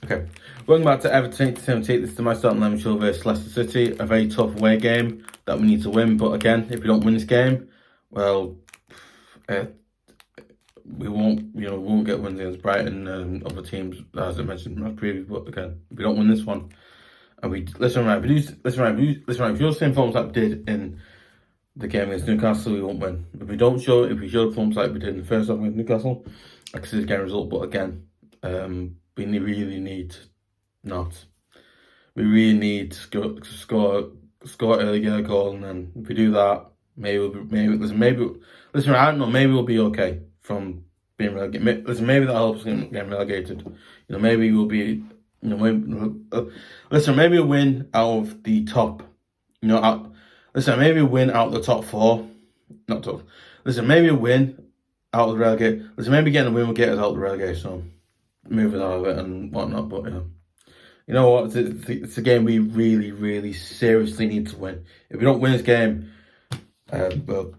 Okay, going back to Everton 78, this is my starting 11 show versus Leicester City. A very tough away game that we need to win. But again, if we don't win this game, well, we won't, we won't get wins against Brighton and other teams, as I mentioned in my previous. But again, if we don't win this one, and we if we do the same forms that we did in the game against Newcastle, we won't win. If we show the forms like we did in the first half against Newcastle, I can see the game result. But again, we really need to score early, get a goal, and then if we do that, maybe I don't know, maybe we'll be okay from being relegated. Maybe that helps us getting relegated. Maybe we'll be, maybe we'll win out of the top. Maybe we'll win out of the top four. Not top. Maybe we'll win out of the relegation. Maybe getting a win will get us out of the relegation. Moving out of it and whatnot, but you know what? It's a game we really seriously need to win. If we don't win this game, well,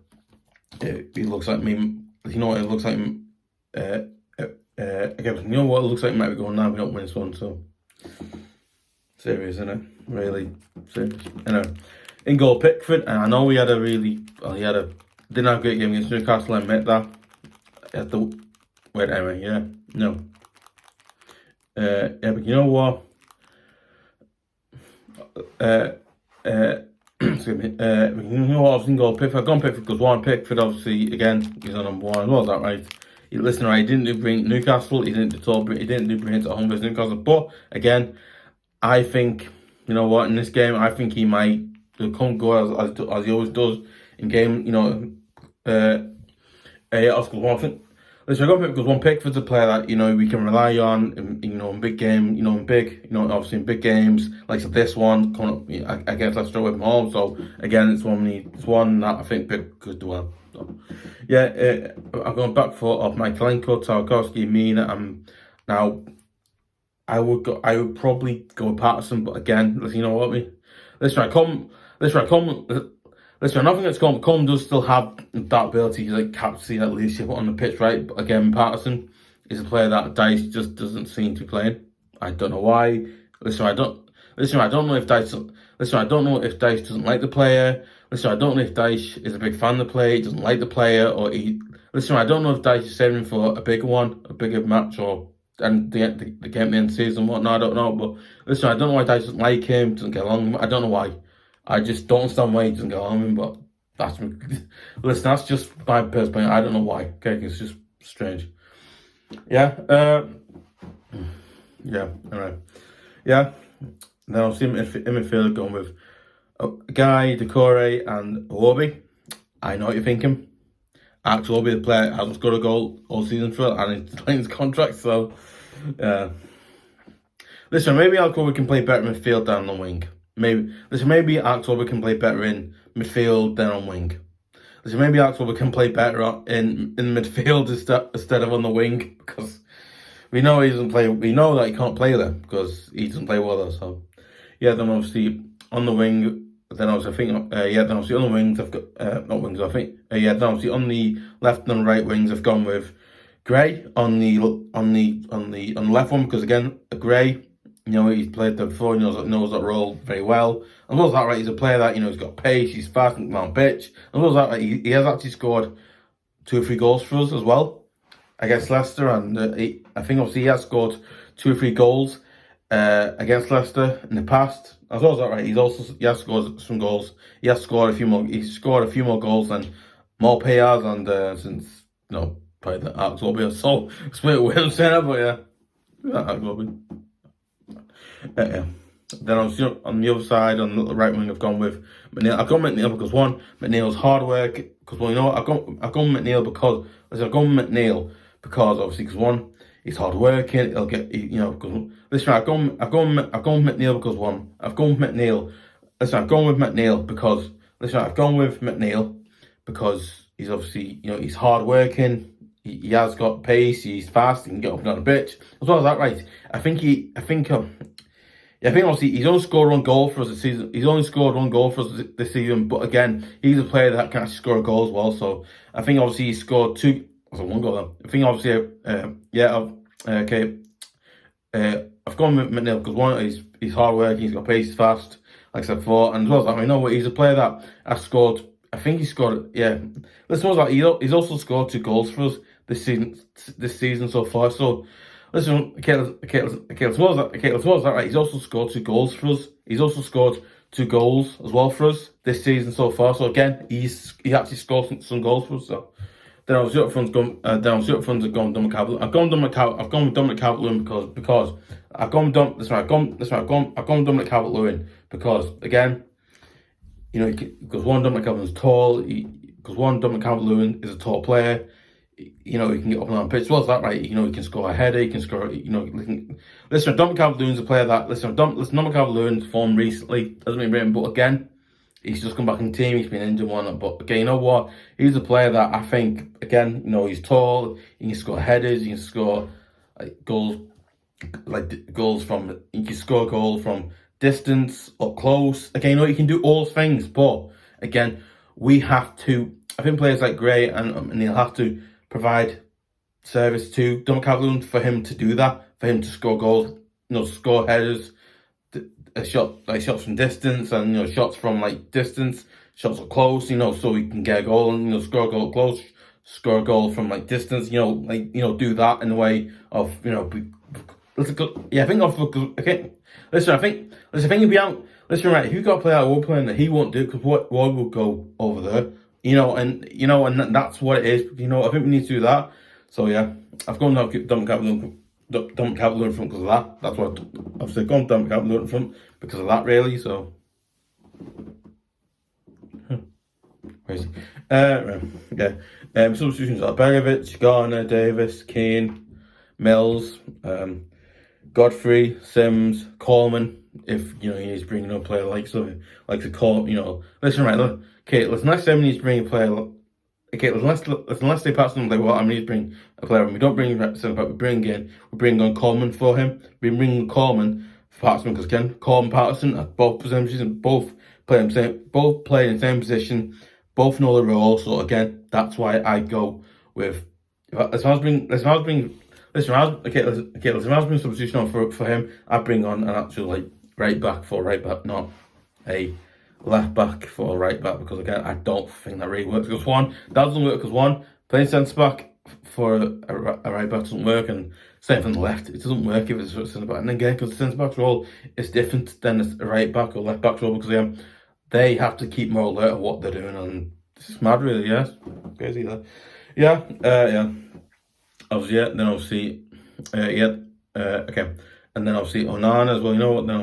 it looks like me. You know what? It looks like again. You know what? It looks like we might be going now. We don't win this one, so serious, isn't it? Really serious. In goal, Pickford, and I know he didn't have a great game against Newcastle. I admit that. But you know what? Excuse me. You know what? I've seen goal Pickford. I've gone Pickford because Pickford obviously again he's on number one as well. Is that right? He didn't do brilliant Newcastle. He didn't do brilliant at home versus Newcastle. But again, I think you know what? In this game, I think he might come go as he always does in game. I think. Listen, I got because Pickford's a player that we can rely on in big game, obviously in big games like this one coming up against Leicester away from home. So again, it's one that I think Pickford could do well. So, yeah, I'm going back for Mykolenko, Tarkowski, Mina. Now I would probably go with Patterson, but again, you know what I mean. Listen, nothing against Coleman. Coleman does still have that ability to capture that leadership on the pitch, right? But again, Patterson is a player that Dice just doesn't seem to be playing. I don't know why. I don't know if Dice doesn't like the player. I don't know if Dice is a big fan of the player, he doesn't like the player, or I don't know if Dice is saving for a bigger match, and the game at the end of the season and whatnot. I don't know, but I don't know why Dice doesn't like him, doesn't get along with him. I don't know why. I just don't understand why he doesn't get on with him, but that's just my personal opinion. I don't know why. Okay, it's just strange. Yeah. Alright. Yeah. Then I'll see him in midfield going with Gueye, Doucoure, and Iwobi. I know what you're thinking. Actually, Iwobi, the player, hasn't scored a goal all season for it, and he's playing his contract, so maybe Alcover can play better in midfield than on the wing. Maybe October can play better in midfield than on wing. Maybe October can play better in midfield instead of on the wing, because we know he doesn't play. We know that he can't play there because he doesn't play well there. So yeah, then obviously on the wing. Then obviously I think then obviously on the wings I've got not wings. I think then obviously on the left and right wings I've gone with Gueye on the left one, because again Gueye. He's played there before, knows that role very well. And well as that, right, he's a player that, he's got pace, he's fast and on pitch. And well as that, right, he has actually scored 2 or 3 goals for us as well against Leicester. And I think obviously he has scored 2 or 3 goals against Leicester in the past. As well as that, right, he has scored some goals. He has scored a few more. He's scored a few more goals than more players, and since probably the Iwobi. So split with him saying, but yeah, Iwobi. Then on the other side, on the right wing, I've gone with McNeil. I've gone McNeil because McNeil's hard work. Because I've gone McNeil because obviously he's hard working. He'll get I've gone McNeil because I've gone with McNeil because he's obviously he's hard working. He has got pace. He's fast. He can get up and down the pitch. As well as that, right? I think obviously he's only scored 1 goal for us this season. This season, but again, he's a player that can actually score a goal as well. So I think obviously he scored 1 goal. Then I think obviously I've gone with McNeil because one, he's hard working, he's got pace, he's fast, like I said before, and as well as that, I know what he's a player that has scored. I think he scored, yeah. Listen, was that he's also scored 2 goals for us this season so far. So listen, as well as that, right? He's also scored 2 goals for us. He's also scored 2 goals as well for us this season so far. So again, he actually scored some goals for us. So then obviously up front's gone. Then obviously up front's gone Dominic Calvert. I've gone with Dominic Calvert-Lewin because I've gone with Dominic Calvert-Lewin because again, you know, because one, Dominic Calvert-Lewin's tall. Because one, Dominic Calvert-Lewin is a tall player. You know, he can get up and down the pitch. What's that, right? You know, he can score a header. He can score. You know, listen, Dominic Calvert-Lewin's a player that Dominic Calvert-Lewin's form recently hasn't been written, but again, he's just come back in the team. He's been injured one, but again, you know what? He's a player that I think again, you know, he's tall. He can score headers. He can score goals from. He can score goals from distance, up close. Again, you know, he can do all things, but again, we have to. I think players like Gueye and they'll have to provide service to Dominic Calvert-Lewin for him to do that, for him to score goals, you know, score headers, shots from distance, and you know, shots from distance, shots up close, you know, so he can get a goal and, you know, score a goal close, score a goal from distance, you know, do that in the way of, you know, yeah, I think okay. Listen, I think if we out, listen, right, if you got a player that will play that he won't do because what will go over there, you know, and that's what it is. You know, I think we need to do that. So yeah, I've gone down Dominic Calvert-Lewin front because of that. That's what I've said. Gone Dominic Calvert-Lewin front because of that, really. So, where is he? Yeah. Substitutions are Begavic, Garner, Davies, Keane, Mills, Godfrey, Sims, Coleman. If you know he needs to bring another player like the call, you know. Listen, right, look. Okay, listen. Unless Sam needs to bring a player. Okay, unless they pass them, like, well, I need to bring a player. And we don't bring centre back. We bring on Coleman for him. We bring Coleman for Patterson because again, Coleman, Patterson are both positions, both play in the same position, both know the role. So again, that's why I go with. If I was bring substitution on for him, I'd bring on an actual right back, not a left back for right back, because again, I don't think that really works. Because that doesn't work because playing centre back for a right back doesn't work, and same from the left, it doesn't work if it's a centre back. And again, because the centre back's role is different than a right back or left back's role, because they have to keep more alert of what they're doing, and it's mad, really. Yes, crazy that. Yeah. Obviously, yeah. Then obviously, okay, and then obviously Onana as well. You know what? Then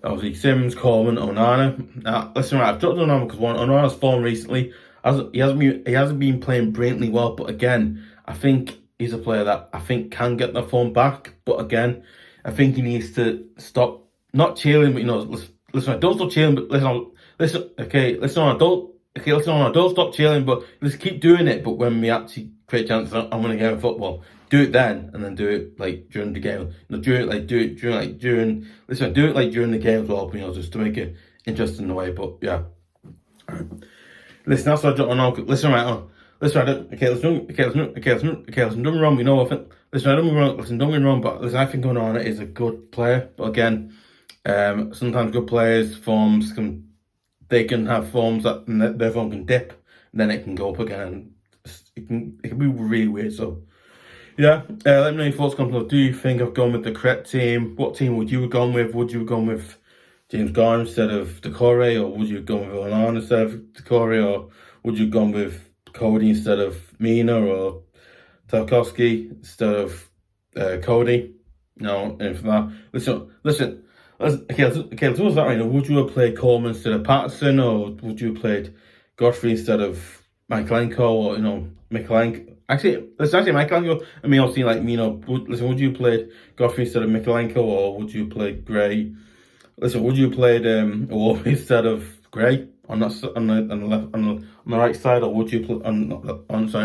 obviously Sims, Coleman, Onana. Listen, right, I've dropped Onana because Onana's form recently, he hasn't been playing brilliantly well. But again, I think he's a player that I think can get the form back. But again, I think he needs to stop not cheering, but you know, listen, don't stop cheering. But don't stop cheering. But let's keep doing it. But when we actually create chances, I'm gonna get in football. Do it then, and then do it during the game. You know, do it during the game as well. You know, just to make it interesting in a way. But yeah, alright. Listen, that's what I don't know. Listen, right. Listen, don't get me wrong. You know, I think. Listen, don't get me wrong. But listen, I think Onana is a good player. But again, sometimes good players' forms can have forms that their form can dip, and then it can go up again. It can be really weird. So. Yeah, let me know your thoughts. Do you think I've gone with the correct team? What team would you have gone with? Would you have gone with James Garner instead of Doucoure, or would you have gone with Onana instead of Doucoure, or would you have gone with Cody instead of Mina, or Tarkowski instead of Cody? No, and for that, listen. Okay, let's do that right now. Would you have played Coleman instead of Patterson, or would you have played Godfrey instead of Mykolenko, or Mykolenko? Actually, Mykolenko. I mean, I've seen would you have played Godfrey instead of Mykolenko, or would you play Gueye? Listen, would you have played Iwobi instead of Gueye on the right side, or would you play on the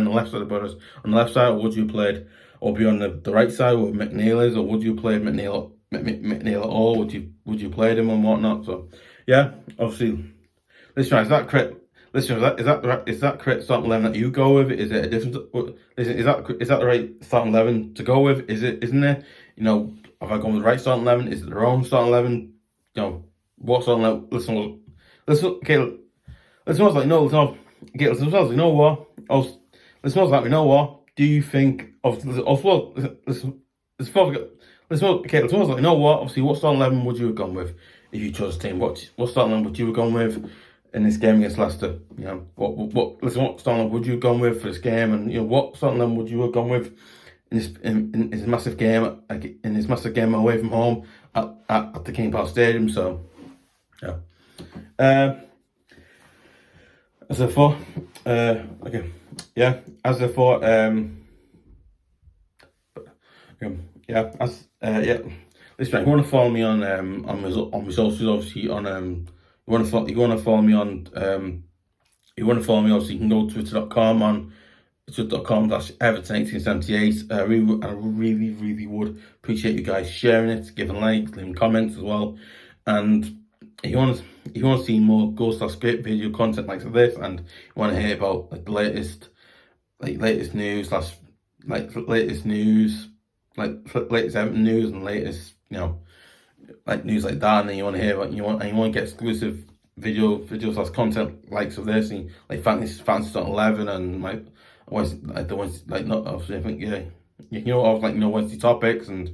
left side of brothers? On the left side, or would you played Iwobi on the right side where McNeil is, or would you play McNeil at all? Would you play him and whatnot? So yeah, obviously, listen, is that correct? Listen, is that correct starting 11 that you go with? Is it a different? Is that the right starting 11 to go with? Isn't it? You know, have I gone with the right starting 11? Is it the wrong starting 11? You know, what starting 11? Listeners like, no, listen, okay, listeners like, you know what? Listeners like, you know what? Do you think of also listen, okay, listeners like, you know what? Obviously, what starting 11 would you have gone with if you chose a team? What starting 11 would you have gone with in this game against Leicester? You know, what starting 11 would you have gone with for this game? And you know, what starting 11 would you have gone with in this massive game, away from home at the King Power Stadium? So, yeah. As I thought, okay, yeah. As I thought, yeah. Yeah. Listen, if you want to follow me on my socials, obviously on you want to follow me on obviously you can go to twitter.com on twitter.com/Everton1878. I really would appreciate you guys sharing it, giving likes, leaving comments as well. And if you want to see more Ghost/Script video content like this, and you want to hear about like the latest news, latest Everton news and latest, you know, like news like that, and then you want to hear about you want to get exclusive videos/content likes of this, and like fantasy 11 and like the ones like not obviously I think Wednesday topics, and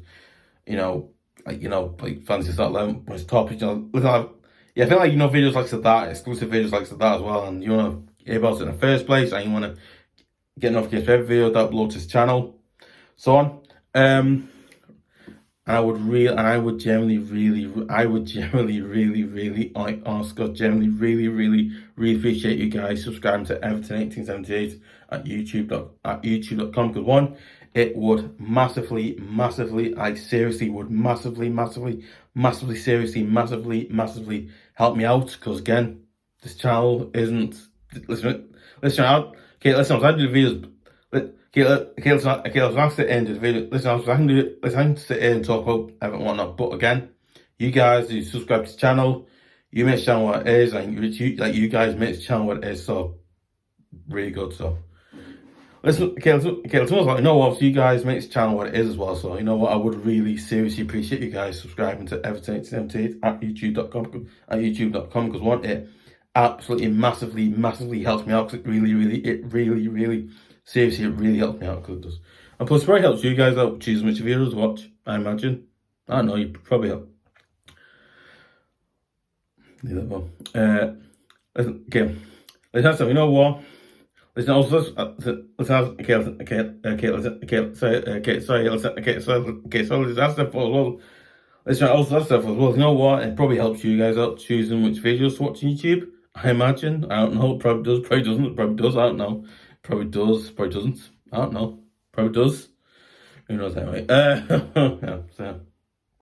like fantasy 11 was topics. I feel like videos like that, exclusive videos like that as well, and you want to hear about it in the first place, and you want to get notifications for every video that uploads to this channel, so on. I would generally really appreciate you guys subscribing to Everton 1878 at youtube.com, because one, it would massively, I seriously would massively help me out, because again, this channel isn't, listen, I do the videos. Let's not sit in the video. Listen, I can sit in and talk about Everton and whatnot. But again, you guys who subscribe to the channel, you make the channel what it is, and you guys make the channel what it is. So really good. So let's obviously you guys make the channel what it is as well. So you know what, I would really seriously appreciate you guys subscribing to Everton 78 at youtube.com because one, it absolutely massively helps me out, because it really seriously, it really helps me out, because it does. And plus, it probably helps you guys out choosing which videos to watch, I imagine. I don't know, you probably help. Okay. Let's have, you know what? Sorry, that's stuff as well. Listen, also that stuff as well. You know what? It probably helps you guys out choosing which videos to watch on YouTube, I imagine. I don't know, probably does, probably doesn't, probably does, I don't know. Probably does, probably doesn't. I don't know. Probably does. Who knows anyway. Yeah, so.